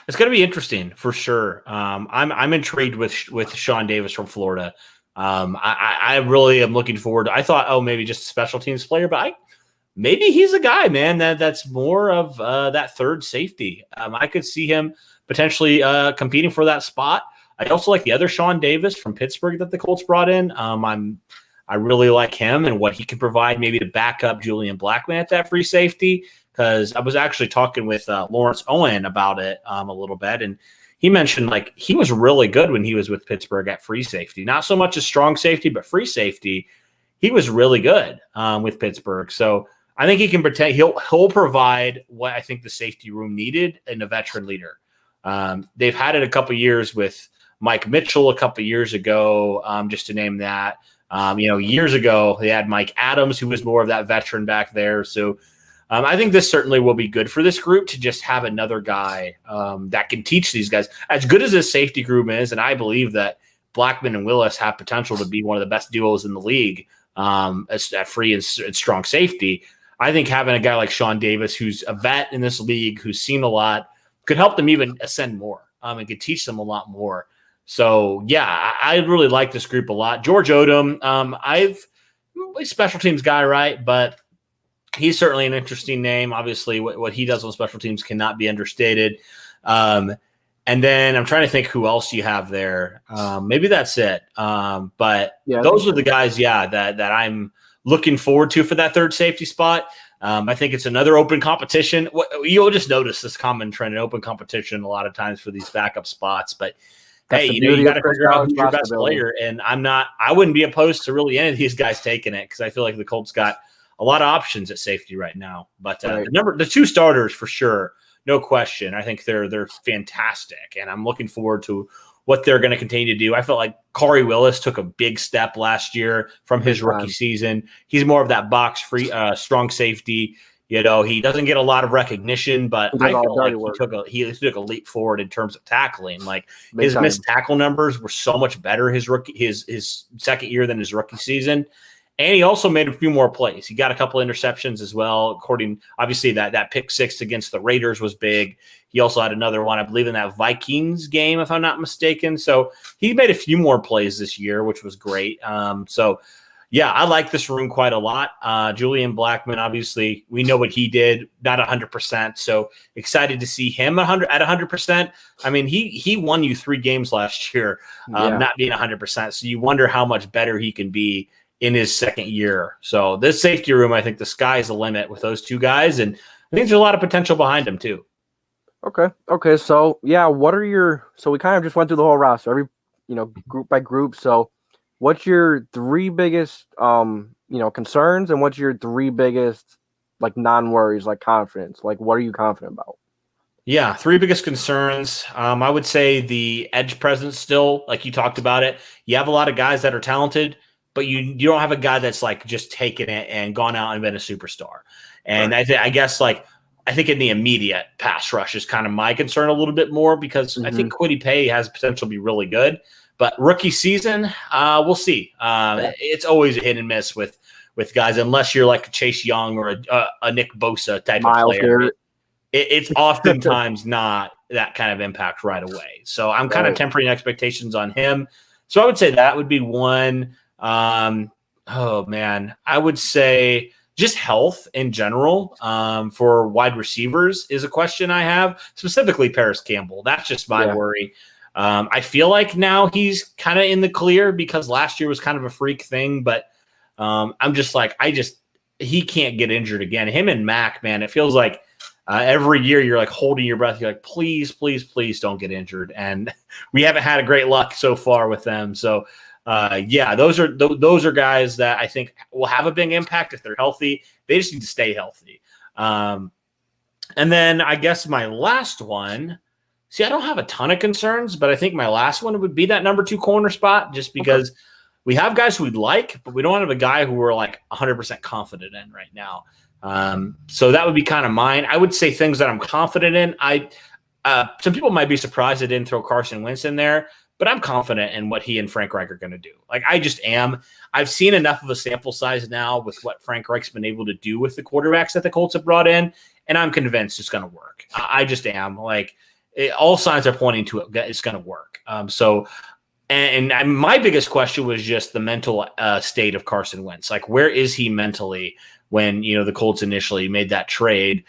it's going to be interesting for sure. I'm intrigued with Sean Davis from Florida. I really am looking forward. I thought, maybe just a special teams player, but maybe he's a guy, man, that's more of that third safety. I could see him potentially competing for that spot. I also like the other Sean Davis from Pittsburgh that the Colts brought in. I really like him and what he can provide maybe to back up Julian Blackmon at that free safety, because I was actually talking with Lawrence Owen about it a little bit, and he mentioned he was really good when he was with Pittsburgh at free safety. Not so much as strong safety, but free safety. He was really good with Pittsburgh. So I think he can pretend he'll provide what I think the safety room needed in a veteran leader. They've had it a couple years with Mike Mitchell a couple years ago, just to name that. Years ago they had Mike Adams, who was more of that veteran back there. So I think this certainly will be good for this group to just have another guy that can teach these guys. As good as this safety group is, and I believe that Blackman and Willis have potential to be one of the best duos in the league at free and strong safety. I think having a guy like Sean Davis, who's a vet in this league, who's seen a lot, could help them even ascend more and could teach them a lot more. So, yeah, I really like this group a lot. George Odom, I've a special teams guy, right? But he's certainly an interesting name. Obviously, what he does on special teams cannot be understated. And then I'm trying to think who else you have there. Maybe that's it. But those are the guys, that I'm looking forward to for that third safety spot. I think it's another open competition. You'll just notice this common trend in open competition a lot of times for these backup spots. But hey, you got to figure out who's your best player. And I wouldn't be opposed to really any of these guys taking it because I feel like the Colts got a lot of options at safety right now. But the two starters for sure, no question. I think they're fantastic, and I'm looking forward to what they're going to continue to do. I felt like Corey Willis took a big step last year from his rookie season. He's more of that box free, strong safety. He doesn't get a lot of recognition, but I feel like he took a leap forward in terms of tackling. Like his missed tackle numbers were so much better his second year than his rookie season. And he also made a few more plays. He got a couple of interceptions as well. Obviously, that pick six against the Raiders was big. He also had another one, I believe, in that Vikings game, if I'm not mistaken. So he made a few more plays this year, which was great. I like this room quite a lot. Julian Blackman, obviously, we know what he did, not 100%. So excited to see him at 100%. I mean, he won you 3 games last year, not being 100%. So you wonder how much better he can be in his second year. So this safety room, I think the sky's the limit with those two guys. And I think there's a lot of potential behind them too. Okay. So so we kind of just went through the whole roster, every, group by group. So what's your 3 biggest, concerns, and what's your 3 biggest, non-worries, confidence? What are you confident about? Yeah, 3 biggest concerns. I would say the edge presence still, like you talked about it. You have a lot of guys that are talented, but you don't have a guy that's just taken it and gone out and been a superstar. And right. I think in the immediate pass rush is kind of my concern a little bit more because I think Kwity Paye has potential to be really good. But rookie season, we'll see. It's always a hit and miss with guys, unless you're like a Chase Young or a Nick Bosa type of player. It's oftentimes not that kind of impact right away. So I'm kind of tempering expectations on him. So I would say that would be one. I would say just health in general for wide receivers is a question I have, specifically Paris Campbell. That's just my worry. I feel like now he's kind of in the clear because last year was kind of a freak thing, but I'm just like, he can't get injured again. Him and Mac, man, it feels like every year you're like holding your breath. You're like, please, please, please don't get injured. And we haven't had a great luck so far with them. So those are guys that I think will have a big impact if they're healthy. They just need to stay healthy. And then I guess my last one, I don't have a ton of concerns, but I think my last one would be that number 2 corner spot, just because we have guys who we'd like, but we don't have a guy who we're 100% confident in right now. So that would be kind of mine. I would say things that I'm confident in. Some people might be surprised I didn't throw Carson Wentz in there, but I'm confident in what he and Frank Reich are going to do. I just am. I've seen enough of a sample size now with what Frank Reich's been able to do with the quarterbacks that the Colts have brought in, and I'm convinced it's going to work. I just am. All signs are pointing to it. It's going to work. And my biggest question was just the mental state of Carson Wentz. Where is he mentally when, the Colts initially made that trade?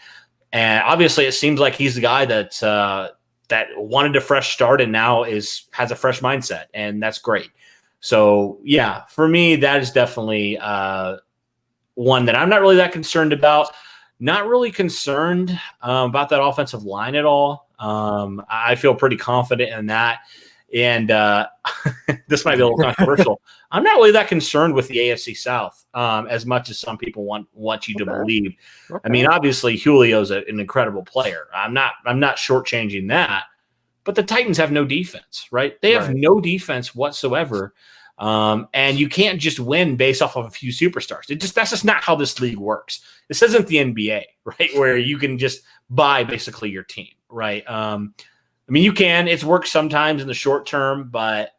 And obviously it seems like he's the guy that wanted a fresh start and now has a fresh mindset, and that's great. So yeah, for me, that is definitely one that I'm not really that concerned about. Not really concerned about that offensive line at all. I feel pretty confident in that. And this might be a little controversial. I'm not really that concerned with the AFC South as much as some people want you to believe. Okay. I mean, obviously, Julio's an incredible player. I'm not shortchanging that. But the Titans have no defense, right? They have no defense whatsoever. And you can't just win based off of a few superstars. That's just not how this league works. This isn't the NBA, right? Where you can just buy basically your team, right? I mean, you can. It's worked sometimes in the short term, but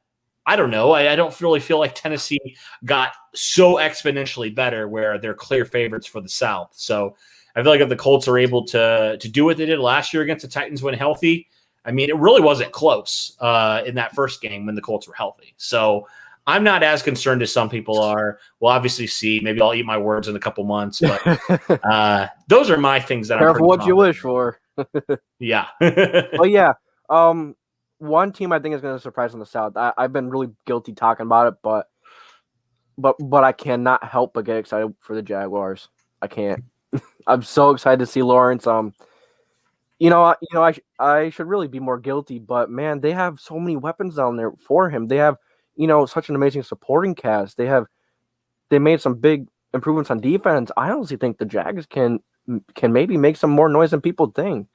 I don't know. I don't really feel like Tennessee got so exponentially better where they're clear favorites for the South. So I feel like if the Colts are able to do what they did last year against the Titans when healthy, I mean, it really wasn't close in that first game when the Colts were healthy. So I'm not as concerned as some people are. We'll obviously see. Maybe I'll eat my words in a couple months, but those are my things that Careful what you wish for. Yeah. But yeah, one team I think is going to surprise in the South. I've been really guilty talking about it, but I cannot help but get excited for the Jaguars. I can't. I'm so excited to see Lawrence. I should really be more guilty, but man, they have so many weapons down there for him. They have, such an amazing supporting cast. They made some big improvements on defense. I honestly think the Jags can maybe make some more noise than people think.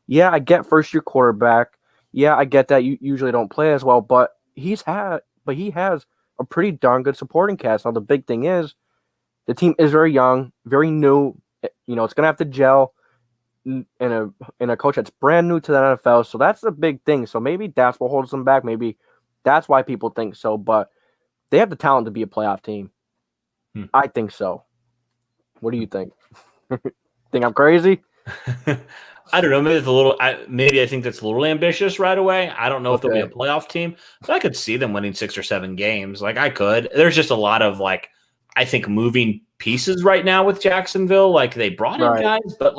Yeah, I get first year quarterback. Yeah, I get that you usually don't play as well, but he has a pretty darn good supporting cast. Now the big thing is the team is very young, very new. It's gonna have to gel in a coach that's brand new to the NFL. So that's the big thing. So maybe that's what holds them back. Maybe that's why people think so. But they have the talent to be a playoff team. I think so. What do you think? Think I'm crazy? I don't know. Maybe it's a little. Maybe I think that's a little ambitious right away. I don't know if they'll be a playoff team, but I could see them winning 6 or 7 games. Like I could. There's just a lot of I think moving pieces right now with Jacksonville. Like they brought in guys, but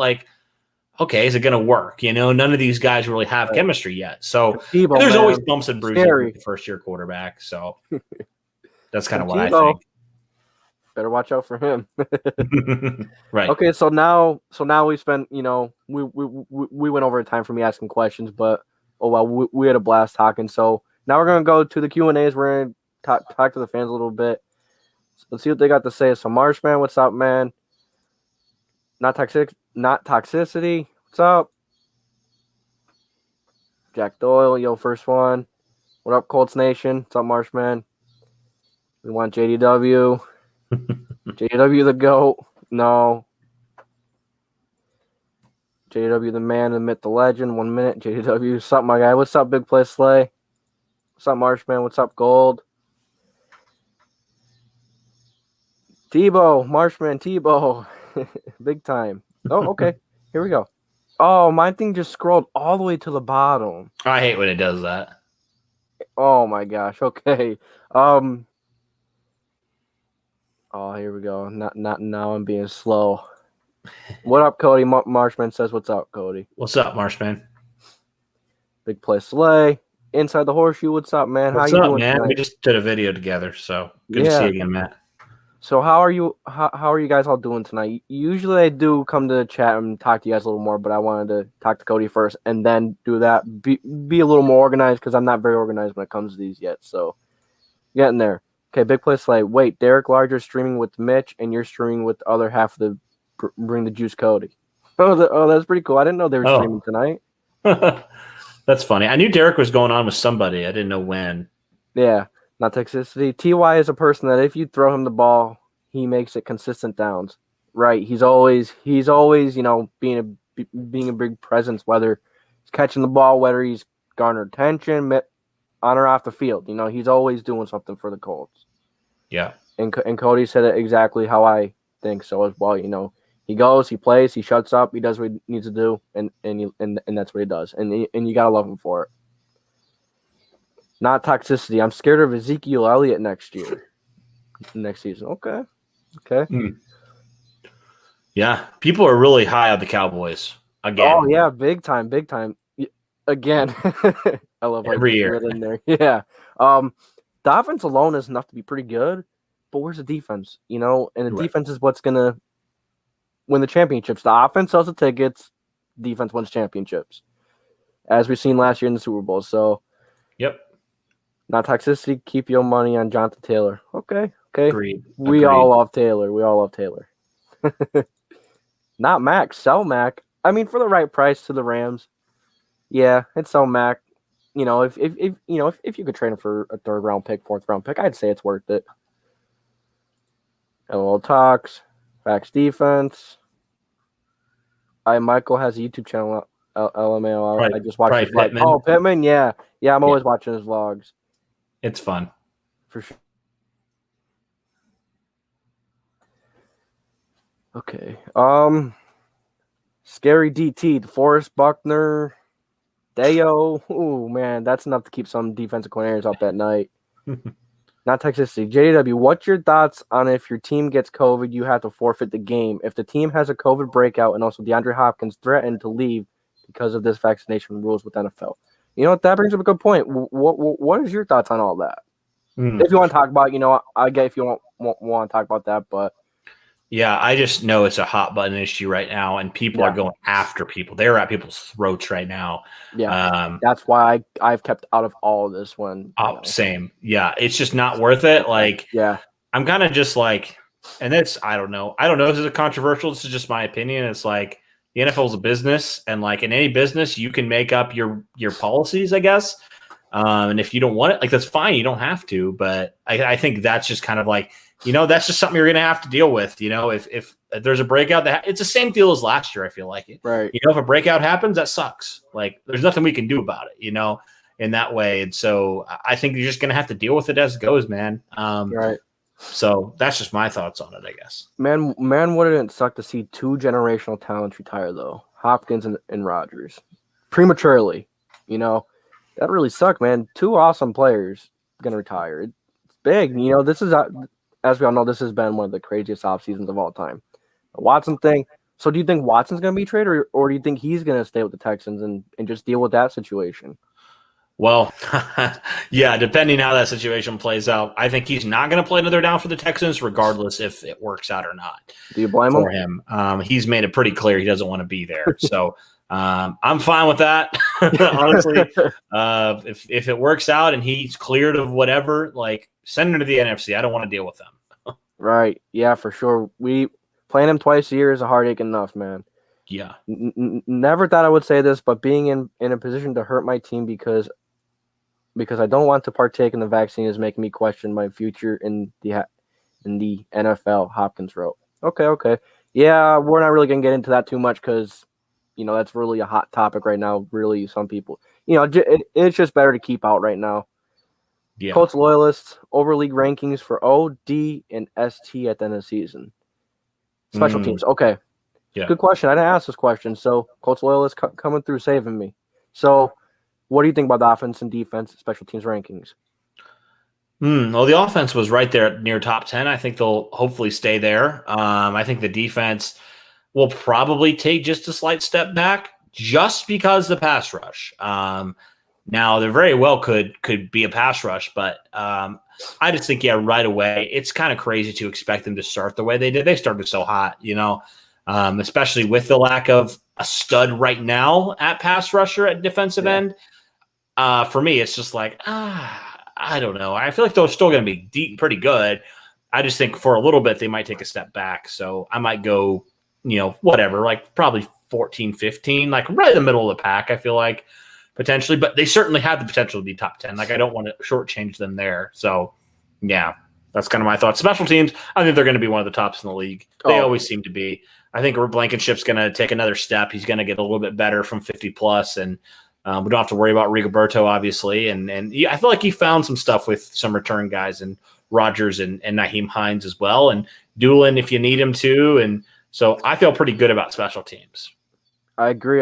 okay, is it going to work? None of these guys really have chemistry yet. So there's always bumps and bruises with the first year quarterback. So that's kind of what I think. Better watch out for him. Right. Okay, so now we spent, we went over time for me asking questions, but we had a blast talking. So now we're gonna go to the Q&As. We're gonna talk to the fans a little bit. Let's see what they got to say. So Marshman, what's up, man? Not toxicity. What's up? Jack Doyle, yo, first one. What up, Colts Nation? What's up, Marshman? We want JDW. JW the GOAT. No. JW the man, the myth, the legend. 1 minute. JW. What's up, my guy? What's up, Big Play Slay? What's up, Marshman? What's up, Gold? Tebow. Marshman. Tebow. Big time. Oh, okay. Here we go. Oh, my thing just scrolled all the way to the bottom. I hate when it does that. Oh, my gosh. Okay. Oh, here we go. Not now. I'm being slow. What up, Cody? Marshman says, "What's up, Cody?" What's up, Marshman? Big Play Slay. Inside the Horseshoe. What's up, man? What's how you up, doing man? tonight? We just did a video together, so good to see you again, Matt. So how are you? How are you guys all doing tonight? Usually I do come to the chat and talk to you guys a little more, but I wanted to talk to Cody first and then do that. Be a little more organized because I'm not very organized when it comes to these yet. So getting there. Okay, Big Play Slay. Wait, Derek Larger streaming with Mitch, and you're streaming with the other half of the Bring the Juice Cody. Oh, that's pretty cool. I didn't know they were streaming tonight. That's funny. I knew Derek was going on with somebody. I didn't know when. Yeah, not toxicity. TY is a person that if you throw him the ball, he makes it consistent downs. Right. He's always being a big presence, whether he's catching the ball, whether he's garnered attention, on or off the field. He's always doing something for the Colts. Yeah. And Cody said it exactly how I think so as well. He goes, he plays, he shuts up, he does what he needs to do, and that's what he does. And you gotta love him for it. Not toxicity. I'm scared of Ezekiel Elliott next season. Okay. Yeah, people are really high on the Cowboys again. Oh yeah, big time. Again, I love every year in there. Yeah. The offense alone is enough to be pretty good, but where's the defense? And the defense is what's gonna win the championships. The offense sells the tickets, defense wins championships, as we've seen last year in the Super Bowl. So, yep. Not toxicity. Keep your money on Jonathan Taylor. Okay. Agreed. We all love Taylor. Not Mac. Sell Mac. I mean, for the right price to the Rams. Yeah, it's sell Mac. if you could trade him for a third round pick, fourth round pick, I'd say it's worth it. LOL Talks, Facts Defense. Michael has a YouTube channel. LMAO. I just watched his vlog. Pittman. Oh, Pittman, yeah. I'm always watching his vlogs. It's fun. For sure. Okay. Scary DT, DeForest Buckner, Deo. Oh man, that's enough to keep some defensive coordinators up at night. Not Texas City. JW, what's your thoughts on if your team gets COVID, you have to forfeit the game? If the team has a COVID breakout and also DeAndre Hopkins threatened to leave because of this vaccination rules with NFL. You know what? That brings up a good point. What is your thoughts on all that? If you want to talk about, I get if you want to talk about that, but. Yeah, I just know it's a hot button issue right now, and people are going after people. They're at people's throats right now. Yeah, that's why I've kept out of all of this one. Same. Yeah, it's just not worth it. Like, yeah, I'm kind of just like, and it's I don't know. This is a controversial. This is just my opinion. It's like the NFL is a business, and like in any business, you can make up your policies, I guess. And if you don't want it, like that's fine. You don't have to. But I think that's just kind of like. That's just something you're going to have to deal with. If there's a breakout, it's the same deal as last year. I feel like it. Right. If a breakout happens, that sucks. Like there's nothing we can do about it. In that way. And so I think you're just going to have to deal with it as it goes, man. Right. So that's just my thoughts on it, I guess. Man, wouldn't it suck to see two generational talents retire though? Hopkins and Rodgers prematurely. That really sucked, man. Two awesome players going to retire. It's big. This is. As we all know, this has been one of the craziest off seasons of all time. The Watson thing. So do you think Watson's going to be traded or do you think he's going to stay with the Texans and just deal with that situation? Well, yeah, depending how that situation plays out, I think he's not going to play another down for the Texans, regardless if it works out or not. Do you blame him? He's made it pretty clear he doesn't want to be there. So I'm fine with that. Honestly, if it works out and he's cleared of whatever, like send him to the NFC. I don't want to deal with them. Right. Yeah, for sure. We playing him twice a year is a heartache enough, man. Yeah. Never thought I would say this, but being in a position to hurt my team because I don't want to partake in the vaccine is making me question my future in the NFL. Hopkins wrote. Okay. Yeah, we're not really going to get into that too much because, that's really a hot topic right now. Really, some people, it's just better to keep out right now. Yeah. Colts loyalists over league rankings for O, D, and ST at the end of the season. Special teams. Okay. Yeah. Good question. I didn't ask this question. So Colts loyalists coming through saving me. So what do you think about the offense and defense special teams rankings? Well, the offense was right there near top 10. I think they'll hopefully stay there. I think the defense will probably take just a slight step back just because the pass rush. Now, there very well could be a pass rush, but I just think, right away, it's kind of crazy to expect them to start the way they did. They started so hot, especially with the lack of a stud right now at pass rusher at defensive end. For me, it's just like, I don't know. I feel like they're still going to be deep, pretty good. I just think for a little bit, they might take a step back. So I might go, whatever, like probably 14, 15, like right in the middle of the pack, I feel like. Potentially, but they certainly have the potential to be top 10. Like, I don't want to shortchange them there. So, yeah, that's kind of my thoughts. Special teams, I think they're going to be one of the tops in the league. They always seem to be. I think Blankenship's going to take another step. He's going to get a little bit better from 50+, and we don't have to worry about Rigoberto, obviously. And I feel like he found some stuff with some return guys and Rodgers and Nyheim Hines as well, and Doolin if you need him to. And so I feel pretty good about special teams. I agree.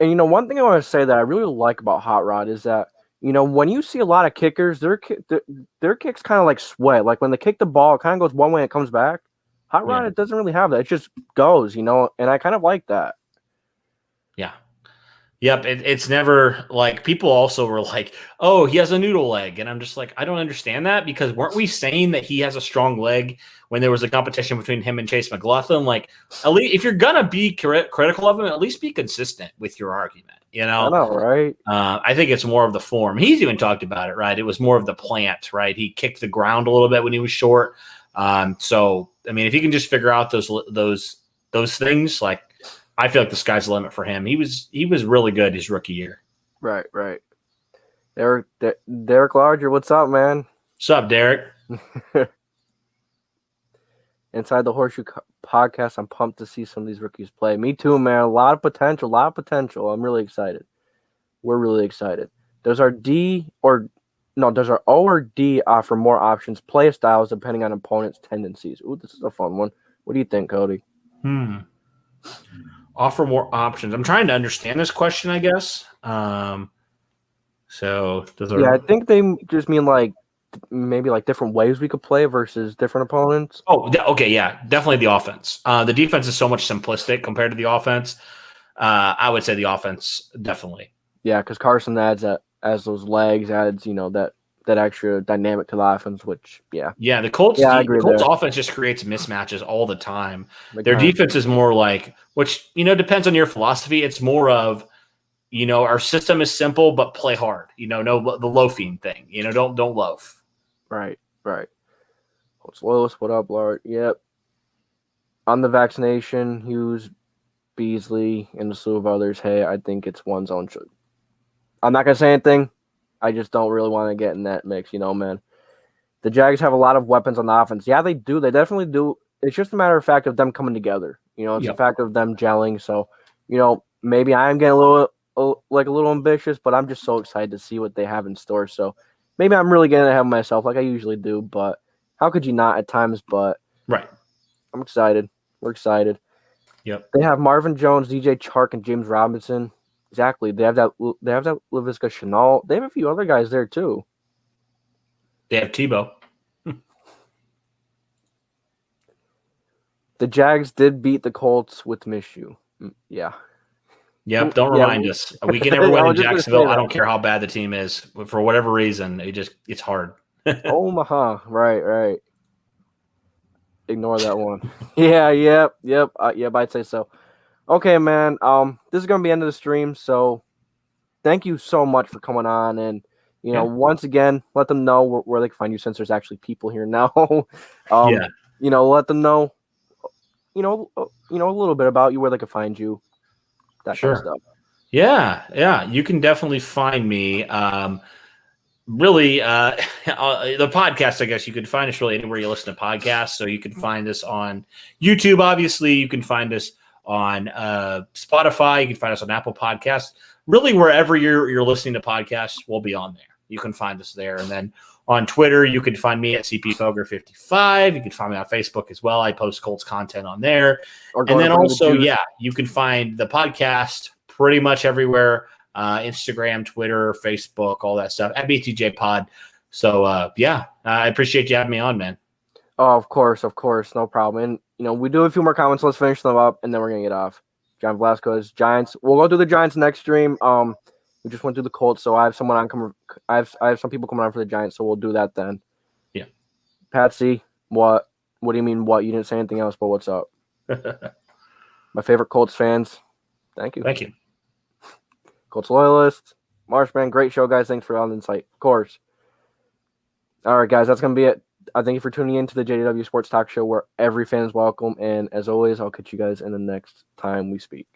And, one thing I want to say that I really like about Hot Rod is that, when you see a lot of kickers, their kicks kind of like sweat. Like when they kick the ball, it kind of goes one way and it comes back. Hot Rod, It doesn't really have that. It just goes, and I kind of like that. Yeah. Yep. It's never like people also were like, oh, he has a noodle leg. And I'm just like, I don't understand that because weren't we saying that he has a strong leg when there was a competition between him and Chase McLaughlin? Like, at least if you're going to be critical of him, at least be consistent with your argument, I know, right? I think it's more of the form. He's even talked about it, right? It was more of the plant, right? He kicked the ground a little bit when he was short. So, I mean, if he can just figure out those things, like, I feel like the sky's the limit for him. He was really good his rookie year. Right. Derek Larger, what's up, man? What's up, Derek? Inside the Horseshoe podcast, I'm pumped to see some of these rookies play. Me too, man. A lot of potential, a lot of potential. I'm really excited. We're really excited. Does our O or D offer more options, play styles depending on opponents' tendencies? Ooh, this is a fun one. What do you think, Cody? Offer more options. I'm trying to understand this question, I guess. I think they just mean like maybe like different ways we could play versus different opponents. Okay, yeah, definitely the offense. The defense is so much simplistic compared to the offense. I would say the offense, definitely. Yeah, because Carson adds those legs, adds that extra dynamic to the offense, which the Colts. I The agree Colts there. offense just creates mismatches all the time. Big Their time. defense is more like, which depends on your philosophy. It's more of, our system is simple but play hard. No the loafing thing. Don't loaf. Right. What's Lois? What up, Lord? Yep. On the vaccination, Hughes, Beasley, and a slew of others. Hey, I think it's one zone. I'm not gonna say anything. I just don't really want to get in that mix, man. The Jags have a lot of weapons on the offense. Yeah, they do. They definitely do. It's just a matter of fact of them coming together. It's a fact of them gelling. So, maybe I'm getting a little ambitious, but I'm just so excited to see what they have in store. So maybe I'm really getting ahead of myself like I usually do, but how could you not at times? But Right. I'm excited. We're excited. Yep. They have Marvin Jones, DJ Chark, and James Robinson. Exactly. They have that Laviska Shenault. They have a few other guys there too. They have Tebow. The Jags did beat the Colts with Minshew. Yeah. Yep. Don't remind us. We can never win in Jacksonville. I don't care how bad the team is. For whatever reason, it's hard. Omaha. Right. Ignore that one. Yep. I'd say so. Okay, man. This is gonna be the end of the stream. So, thank you so much for coming on, and once again, let them know where they can find you since there's actually people here now. Let them know, a little bit about you, where they can find you, that kind of stuff. Yeah. You can definitely find me. Really, the podcast, I guess you could find us really anywhere you listen to podcasts. So you can find us on YouTube, obviously. You can find us on Spotify. You can find us on Apple Podcasts. Really, wherever you're listening to podcasts, we'll be on there. You can find us there. And then on Twitter, you can find me at CPFelger55. You can find me on Facebook as well. I post Colts content on there. And then also, you can find the podcast pretty much everywhere. Instagram, Twitter, Facebook, all that stuff at BTJ Pod. So I appreciate you having me on, man. Oh, of course, no problem. And we do have a few more comments. Let's finish them up, and then we're gonna get off. John Velasquez, Giants. We'll go through the Giants next stream. We just went through the Colts, so I have someone on coming. I have some people coming on for the Giants, so we'll do that then. Yeah. Patsy, what? What do you mean? What? You didn't say anything else, but what's up? My favorite Colts fans. Thank you. Colts loyalists. Marshman, great show, guys. Thanks for all the insight. Of course. All right, guys, that's going to be it. I thank you for tuning in to the JDW Sports Talk Show where every fan is welcome. And as always, I'll catch you guys in the next time we speak.